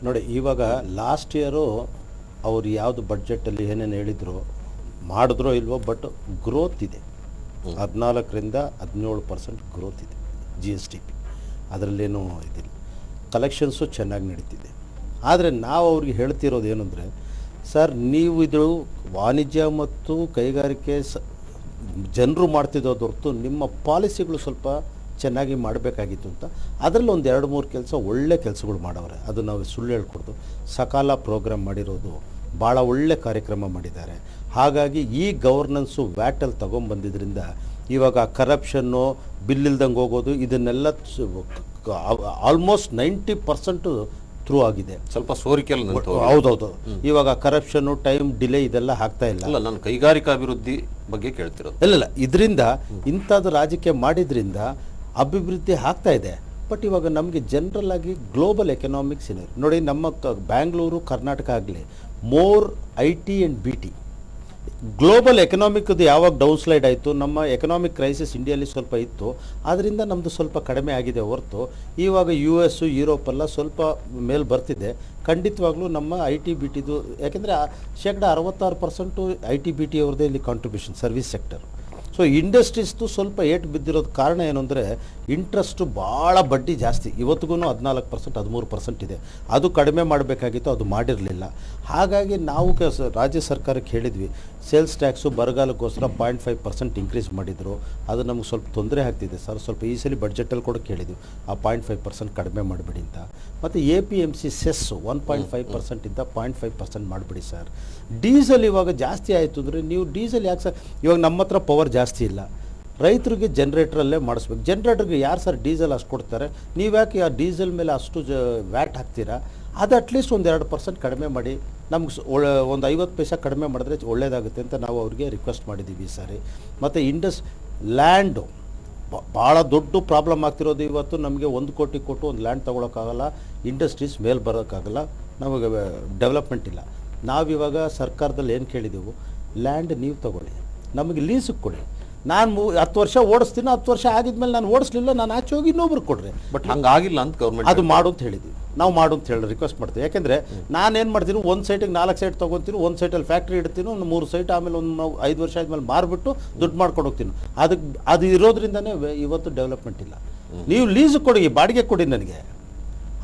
ನೋಡಿ ಇವಾಗ last year ಅವ್ರು ಯಾವುದು ಬಡ್ಜೆಟಲ್ಲಿ ಏನೇನು ಹೇಳಿದ್ರು ಮಾಡಿದ್ರೋ ಇಲ್ವೋ, ಬಟ್ ಗ್ರೋತ್ ಇದೆ. 14ರಿಂದ 17% ಗ್ರೋತ್ ಇದೆ GSTP, ಅದರಲ್ಲೇನೂ ಇದಿಲ್ಲ. ಕಲೆಕ್ಷನ್ಸು ಚೆನ್ನಾಗಿ ನಡೀತಿದೆ. ಆದರೆ ನಾವು ಅವ್ರಿಗೆ ಹೇಳ್ತಿರೋದು ಏನು ಅಂದರೆ, ಸರ್ ನೀವು ಇದು ವಾಣಿಜ್ಯ ಮತ್ತು ಕೈಗಾರಿಕೆ ಜನರು ಮಾಡ್ತಿದ್ದೋದು ಹೊರತು ನಿಮ್ಮ ಪಾಲಿಸಿಗಳು ಸ್ವಲ್ಪ ಚೆನ್ನಾಗಿ ಮಾಡಬೇಕಾಗಿತ್ತು ಅಂತ. ಅದರಲ್ಲಿ ಒಂದು 2-3 ಕೆಲಸ ಒಳ್ಳೆ ಕೆಲಸಗಳು ಮಾಡವ್ರೆ, ಅದು ನಾವು ಸುಳ್ಳು ಹೇಳ್ಕೊಡ್ದು. ಸಕಾಲ ಪ್ರೋಗ್ರಾಮ್ ಮಾಡಿರೋದು ಭಾಳ ಒಳ್ಳೆ ಕಾರ್ಯಕ್ರಮ ಮಾಡಿದ್ದಾರೆ. ಹಾಗಾಗಿ ಈ ಗವರ್ನೆನ್ಸು ವ್ಯಾಟಲ್ಲಿ ತೊಗೊಂಬಂದಿದ್ದರಿಂದ ಇವಾಗ ಕರಪ್ಷನ್ನು, ಬಿಲ್ ಇಲ್ದಂಗೆ ಹೋಗೋದು, ಇದನ್ನೆಲ್ಲ ಆಲ್ಮೋಸ್ಟ್ 90% ಥ್ರೂ ಆಗಿದೆ. ಸ್ವಲ್ಪ ಸೋರಿಕೆಲ್ಲ ಹೌದೌದು. ಇವಾಗ ಕರಪ್ಷನ್ನು, ಟೈಮ್ ಡಿಲೇ ಇದೆಲ್ಲ ಆಗ್ತಾ ಇಲ್ಲ. ಅಲ್ಲ, ನಾನು ಕೈಗಾರಿಕಾ ಅಭಿವೃದ್ಧಿ ಬಗ್ಗೆ ಕೇಳ್ತಿರೋದು. ಇಲ್ಲ, ಇದರಿಂದ ಇಂಥದ್ದು ರಾಜಕೀಯ ಮಾಡಿದ್ರಿಂದ ಅಭಿವೃದ್ಧಿ ಆಗ್ತಾ ಇದೆ. ಬಟ್ ಇವಾಗ ನಮಗೆ ಜನರಲ್ ಆಗಿ ಗ್ಲೋಬಲ್ ಎಕನಾಮಿಕ್ಸ್ ಏನಿದೆ ನೋಡಿ, ನಮ್ಮ ಬ್ಯಾಂಗ್ಳೂರು, ಕರ್ನಾಟಕ ಆಗಲಿ more IT and BT. Global ಎಕನಾಮಿಕ್ದು ಯಾವಾಗ ಡೌನ್ ಸ್ಲೈಡ್ ಆಯಿತು, ನಮ್ಮ ಎಕನಾಮಿಕ್ ಕ್ರೈಸಿಸ್ ಇಂಡಿಯಲ್ಲಿ ಸ್ವಲ್ಪ ಇತ್ತು, ಆದ್ದರಿಂದ ನಮ್ಮದು ಸ್ವಲ್ಪ ಕಡಿಮೆ ಆಗಿದೆ ಹೊರತು ಇವಾಗ US, ಯುರೋಪೆಲ್ಲ ಸ್ವಲ್ಪ ಮೇಲೆ ಬರ್ತಿದೆ. ಖಂಡಿತವಾಗ್ಲೂ ನಮ್ಮ IT BTದು, ಯಾಕೆಂದರೆ 66% IT BT ಅವ್ರದ್ದೇ ಇಲ್ಲಿ ಕಾಂಟ್ರಿಬ್ಯೂಷನ್, ಸರ್ವಿಸ್ ಸೆಕ್ಟರ್. ಸೊ ಇಂಡಸ್ಟ್ರೀಸ್ದು ಸ್ವಲ್ಪ ಏಟು ಬಿದ್ದಿರೋದು ಕಾರಣ ಏನು ಅಂದರೆ, ಇಂಟ್ರೆಸ್ಟು ಭಾಳ ಬಡ್ಡಿ ಜಾಸ್ತಿ. ಇವತ್ತಿಗೂ 14% 13% ಇದೆ. ಅದು ಕಡಿಮೆ ಮಾಡಬೇಕಾಗಿತ್ತು, ಅದು ಮಾಡಿರಲಿಲ್ಲ. ಹಾಗಾಗಿ ನಾವು ರಾಜ್ಯ ಸರ್ಕಾರಕ್ಕೆ ಹೇಳಿದ್ವಿ, ಸೇಲ್ಸ್ ಟ್ಯಾಕ್ಸು ಬರಗಾಲಕ್ಕೋಸ್ಕರ 0.5% ಇನ್ಕ್ರೀಸ್ ಮಾಡಿದರು. ಅದು ನಮಗೆ ಸ್ವಲ್ಪ ತೊಂದರೆ ಆಗ್ತಿದೆ ಸರ್, ಸ್ವಲ್ಪ ಈ ಸಲ ಬಡ್ಜೆಟಲ್ಲಿ ಕೂಡ ಕೇಳಿದ್ವಿ, ಆ 0.5% ಕಡಿಮೆ ಮಾಡಿಬಿಡಿ ಅಂತ. ಮತ್ತು APMC ಸೆಸ್ಸು 1.5%ಇಂದ 0.5% ಮಾಡಿಬಿಡಿ ಸರ್. ಡೀಸೆಲ್ ಇವಾಗ ಜಾಸ್ತಿ ಆಯಿತು ಅಂದರೆ, ನೀವು ಡೀಸೆಲ್ ಯಾಕೆ ಸರ್, ಇವಾಗ ನಮ್ಮ ಹತ್ರ ಪವರ್ ಜಾಸ್ತಿ ಇಲ್ಲ, ರೈತರಿಗೆ ಜನ್ರೇಟ್ರಲ್ಲೇ ಮಾಡಿಸ್ಬೇಕು. ಜನ್ರೇಟರ್ಗೆ ಯಾರು ಸರ್ ಡೀಸೆಲ್ ಅಷ್ಟು ಕೊಡ್ತಾರೆ? ನೀವು ಯಾಕೆ ಆ ಡೀಸೆಲ್ ಮೇಲೆ ಅಷ್ಟು ವ್ಯಾಟ್ ಹಾಕ್ತೀರಾ? ಅದು ಅಟ್ಲೀಸ್ಟ್ ಒಂದು 2% ಕಡಿಮೆ ಮಾಡಿ, ನಮ್ಗೆ ಒಂದು 50 ಪೈಸೆ ಕಡಿಮೆ ಮಾಡಿದ್ರೆ ಒಳ್ಳೆಯದಾಗುತ್ತೆ ಅಂತ ನಾವು ಅವ್ರಿಗೆ ರಿಕ್ವೆಸ್ಟ್ ಮಾಡಿದ್ದೀವಿ ಈ ಸಾರಿ. ಮತ್ತು ಲ್ಯಾಂಡು ಭಾಳ ದೊಡ್ಡ ಪ್ರಾಬ್ಲಮ್ ಆಗ್ತಿರೋದು. ಇವತ್ತು ನಮಗೆ 1 ಕೋಟಿ ಕೊಟ್ಟು ಒಂದು ಲ್ಯಾಂಡ್ ತೊಗೊಳಕ್ಕಾಗಲ್ಲ, ಇಂಡಸ್ಟ್ರೀಸ್ ಮೇಲೆ ಬರೋಕ್ಕಾಗಲ್ಲ, ನಮಗೆ ಡೆವಲಪ್ಮೆಂಟ್ ಇಲ್ಲ. ನಾವಿವಾಗ ಸರ್ಕಾರದಲ್ಲಿ ಏನು ಕೇಳಿದೆವು, ಲ್ಯಾಂಡ್ ನೀವು ತೊಗೊಳ್ಳಿ, ನಮಗೆ ಲೀಸಿಗೆ ಕೊಡಿ. ನಾನು 10 ವರ್ಷ ಓಡಿಸ್ತೀನಿ, 10 ವರ್ಷ ಆಗಿದ್ಮೇಲೆ ನಾನು ಓಡಿಸ್ಲಿಲ್ಲ, ನಾನು ಆಚೆ ಹೋಗಿ ಇನ್ನೊಬ್ರಿಗೆ ಕೊಡ್ರಿ. ಬಟ್ ಹಂಗಾಗಿಲ್ಲ ಅಂತ ಗೌರ್ಮೆಂಟ್ ಅದು ಮಾಡು ಅಂತ ಹೇಳಿದ್ವಿ, ನಾವು ಮಾಡು ಅಂತ ಹೇಳಿ ರಿಕ್ವೆಸ್ಟ್ ಮಾಡ್ತೀವಿ. ಯಾಕೆಂದರೆ ನಾನೇನು ಮಾಡ್ತೀನಿ, ಒಂದು ಸೈಟಿಗೆ 4 ಸೈಟ್ ತೊಗೊತೀನಿ, ಒಂದು ಸೈಟಲ್ಲಿ ಫ್ಯಾಕ್ಟ್ರಿ ಇಡ್ತೀನಿ, ಒಂದು 3 ಸೈಟ್, ಆಮೇಲೆ ಒಂದು 5 ವರ್ಷ ಆದಮೇಲೆ ಮಾರಿಬಿಟ್ಟು ದುಡ್ಡು ಮಾಡ್ಕೊಂಡು ಹೋಗ್ತೀನಿ. ಅದು ಇರೋದ್ರಿಂದನೇ ಇವತ್ತು ಡೆವಲಪ್ಮೆಂಟ್ ಇಲ್ಲ. ನೀವು ಲೀಸ್ ಕೊಡಿ, ಬಾಡಿಗೆ ಕೊಡಿ, ನನಗೆ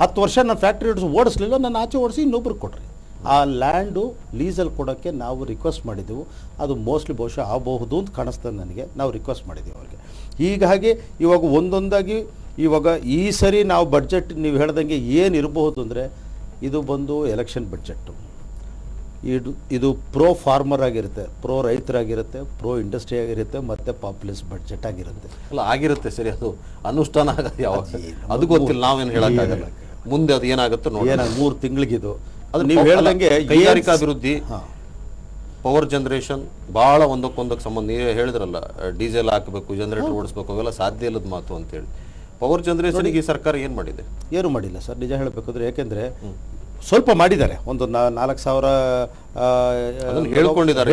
10 ವರ್ಷ ನಾನು ಫ್ಯಾಕ್ಟ್ರಿ ಓಡಿಸ್ಲಿಲ್ಲ, ನಾನು ಆಚೆ ಓಡಿಸಿ ಇನ್ನೊಬ್ರಿಗೆ ಕೊಡ್ರಿ. ಆ ಲ್ಯಾಂಡು ಲೀಸಲ್ಲಿ ಕೊಡೋಕ್ಕೆ ನಾವು ರಿಕ್ವೆಸ್ಟ್ ಮಾಡಿದ್ದೆವು. ಅದು ಮೋಸ್ಟ್ಲಿ ಬಹುಶಃ ಆಗಬಹುದು ಅಂತ ಕಾಣಿಸ್ತದೆ ನನಗೆ. ನಾವು ರಿಕ್ವೆಸ್ಟ್ ಮಾಡಿದ್ದೀವಿ ಅವ್ರಿಗೆ. ಹೀಗಾಗಿ ಇವಾಗ ಒಂದೊಂದಾಗಿ ಇವಾಗ ಈ ಸರಿ ನಾವು ಬಡ್ಜೆಟ್ ನೀವು ಹೇಳ್ದಂಗೆ ಏನಿರಬಹುದು ಅಂದರೆ, ಇದು ಬಂದು ಎಲೆಕ್ಷನ್ ಬಡ್ಜೆಟ್ಟು. ಇದು ಪ್ರೋ ಫಾರ್ಮರ್ ಆಗಿರುತ್ತೆ, ಪ್ರೋ ರೈತರಾಗಿರುತ್ತೆ, ಪ್ರೋ ಇಂಡಸ್ಟ್ರಿ ಆಗಿರುತ್ತೆ, ಮತ್ತು ಪಾಪ್ಯುಲಸ್ ಬಡ್ಜೆಟ್ ಆಗಿರುತ್ತೆ. ಅಲ್ಲ, ಆಗಿರುತ್ತೆ ಸರಿ, ಅದು ಅನುಷ್ಠಾನ ಆಗೋದು ಯಾವಾಗ ಅದು ಗೊತ್ತಿಲ್ಲ, ನಾವೇನು ಹೇಳೋಕ್ಕಾಗಲ್ಲ. ಮುಂದೆ ಅದು ಏನಾಗುತ್ತೆ ನೋಡಿ. 3 ತಿಂಗಳಿಗಿದು ಅದು ನೀವು ಹೇಳ್ದಂಗೆ ಕೈಗಾರಿಕಾ ಅಭಿವೃದ್ಧಿ, ಪವರ್ ಜನರೇಷನ್ ಭಾಳ ಒಂದಕ್ಕೊಂದಕ್ಕೆ ಸಂಬಂಧ. ನೀವೇ ಹೇಳಿದ್ರಲ್ಲ, ಡೀಸೆಲ್ ಹಾಕಬೇಕು, ಜನರೇಟರ್ ಓಡಿಸ್ಬೇಕು, ಅವೆಲ್ಲ ಸಾಧ್ಯ ಇಲ್ಲದ ಮಾತು ಅಂತೇಳಿ. ಪವರ್ ಜನರೇಷನ್ಗೆ ಈ ಸರ್ಕಾರ ಏನು ಮಾಡಿದೆ? ಏನು ಮಾಡಿಲ್ಲ ಸರ್, ನಿಜ ಹೇಳಬೇಕಾದ್ರೆ. ಯಾಕೆಂದರೆ ಸ್ವಲ್ಪ ಮಾಡಿದ್ದಾರೆ, ಒಂದು 4,000 ಹೇಳ್ಕೊಂಡಿದ್ದಾರೆ,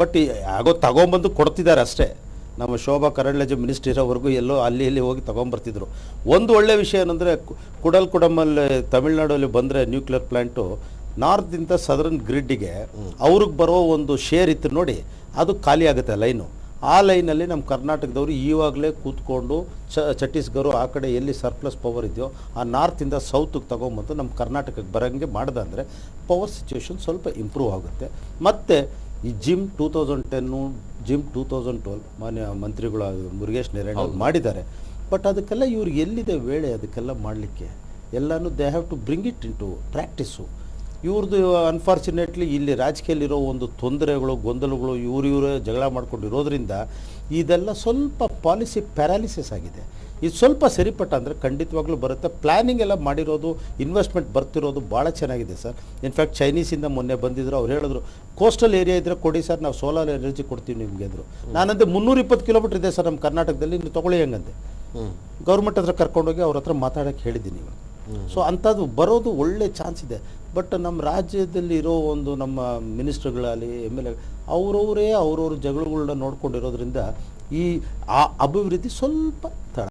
ಬಟ್ ಆಗೋ ತಗೊಂಬಂದು ಕೊಡ್ತಿದ್ದಾರೆ ಅಷ್ಟೇ. ನಮ್ಮ ಶೋಭಾ ಕರಂದ್ಲಾಜೆ ಮಿನಿಸ್ಟರ್ ಇರೋವರೆಗೂ ಎಲ್ಲೋ ಅಲ್ಲಿ ಇಲ್ಲಿ ಹೋಗಿ ತೊಗೊಂಬರ್ತಿದ್ರು. ಒಂದು ಒಳ್ಳೆಯ ವಿಷಯ ಏನಂದರೆ, ಕುಡಲ್ಕುಡಮಲ್ಲಿ ತಮಿಳ್ನಾಡಲ್ಲಿ ಬಂದರೆ ನ್ಯೂಕ್ಲಿಯರ್ ಪ್ಲ್ಯಾಂಟು ನಾರ್ದಿಂದ ಸದರ್ನ್ ಗ್ರಿಡ್ಡಿಗೆ ಅವ್ರಿಗೆ ಬರೋ ಒಂದು ಶೇರ್ ಇತ್ತು ನೋಡಿ, ಅದು ಖಾಲಿ ಆಗುತ್ತೆ ಲೈನು. ಆ ಲೈನಲ್ಲಿ ನಮ್ಮ ಕರ್ನಾಟಕದವರು ಈವಾಗಲೇ ಕೂತ್ಕೊಂಡು ಛತ್ತೀಸ್ಗಢ ಆ ಕಡೆ ಎಲ್ಲಿ ಸರ್ಪ್ಲಸ್ ಪವರ್ ಇದೆಯೋ ಆ ನಾರ್ತಿಂದ ಸೌತಿಗೆ ತೊಗೊಂಬಂದು ನಮ್ಮ ಕರ್ನಾಟಕಕ್ಕೆ ಬರೋಂಗೆ ಮಾಡಿದೆ ಪವರ್ ಸಿಚುವೇಶನ್ ಸ್ವಲ್ಪ ಇಂಪ್ರೂವ್ ಆಗುತ್ತೆ. ಮತ್ತು ಈ ಜಿಮ್ 2010 ಜಿಮ್ 2012 ಮಾನ್ಯ ಮಂತ್ರಿಗಳು ಮುರುಗೇಶ್ ನಿರಾಣಿ ಮಾಡಿದ್ದಾರೆ. ಬಟ್ ಅದಕ್ಕೆಲ್ಲ ಇವ್ರಿಗೆ ಎಲ್ಲಿದೆ ವೇಳೆ ಅದಕ್ಕೆಲ್ಲ ಮಾಡಲಿಕ್ಕೆ? ಎಲ್ಲನೂ they have to bring it into practice. ಇವ್ರದ್ದು ಅನ್ಫಾರ್ಚುನೇಟ್ಲಿ ಇಲ್ಲಿ ರಾಜಕೀಯದಲ್ಲಿರೋ ಒಂದು ತೊಂದರೆಗಳು, ಗೊಂದಲಗಳು, ಇವರೇ ಜಗಳ ಮಾಡ್ಕೊಂಡಿರೋದ್ರಿಂದ ಇದೆಲ್ಲ ಸ್ವಲ್ಪ ಪಾಲಿಸಿ ಪ್ಯಾರಾಲಿಸಿಸ್ ಆಗಿದೆ. ಇದು ಸ್ವಲ್ಪ ಸರಿಪಟ್ಟ ಅಂದರೆ ಖಂಡಿತವಾಗ್ಲೂ ಬರುತ್ತೆ. ಪ್ಲ್ಯಾನಿಂಗ್ ಎಲ್ಲ ಮಾಡಿರೋದು, ಇನ್ವೆಸ್ಟ್ಮೆಂಟ್ ಬರ್ತಿರೋದು ಭಾಳ ಚೆನ್ನಾಗಿದೆ ಸರ್. ಇನ್ಫ್ಯಾಕ್ಟ್ ಚೈನೀಸಿಂದ ಮೊನ್ನೆ ಬಂದಿದ್ರು, ಅವ್ರು ಹೇಳಿದ್ರು ಕೋಸ್ಟಲ್ ಏರಿಯಾ ಇದ್ದರೆ ಕೊಡಿ ಸರ್, ನಾವು ಸೋಲಾರ್ ಎನರ್ಜಿ ಕೊಡ್ತೀವಿ ನಿಮಗೆ ಅಂದರು. ನಾನಂದೆ 320 ಕಿಲೋಮೀಟ್ರ್ ಇದೆ ಸರ್ ನಮ್ಮ ಕರ್ನಾಟಕದಲ್ಲಿ, ನೀವು ತೊಗೊಳ್ಳಿ ಹೆಂಗಂತೆ. ಗೌರ್ಮೆಂಟ್ ಹತ್ರ ಕರ್ಕೊಂಡೋಗಿ ಅವ್ರ ಹತ್ರ ಮಾತಾಡೋಕ್ಕೆ ಹೇಳಿದ್ದೀನಿ ಇವಾಗ. ಸೊ ಅಂಥದ್ದು ಬರೋದು ಒಳ್ಳೆ ಚಾನ್ಸ್ ಇದೆ. ಬಟ್ ನಮ್ಮ ರಾಜ್ಯದಲ್ಲಿ ಇರೋ ಒಂದು ನಮ್ಮ ಮಿನಿಸ್ಟ್ರುಗಳಲ್ಲಿ MLA ಅವ್ರವ್ರ ಜಗಳಗಳನ್ನ ನೋಡ್ಕೊಂಡಿರೋದ್ರಿಂದ ಈ ಆ ಅಭಿವೃದ್ಧಿ ಸ್ವಲ್ಪ ತಡ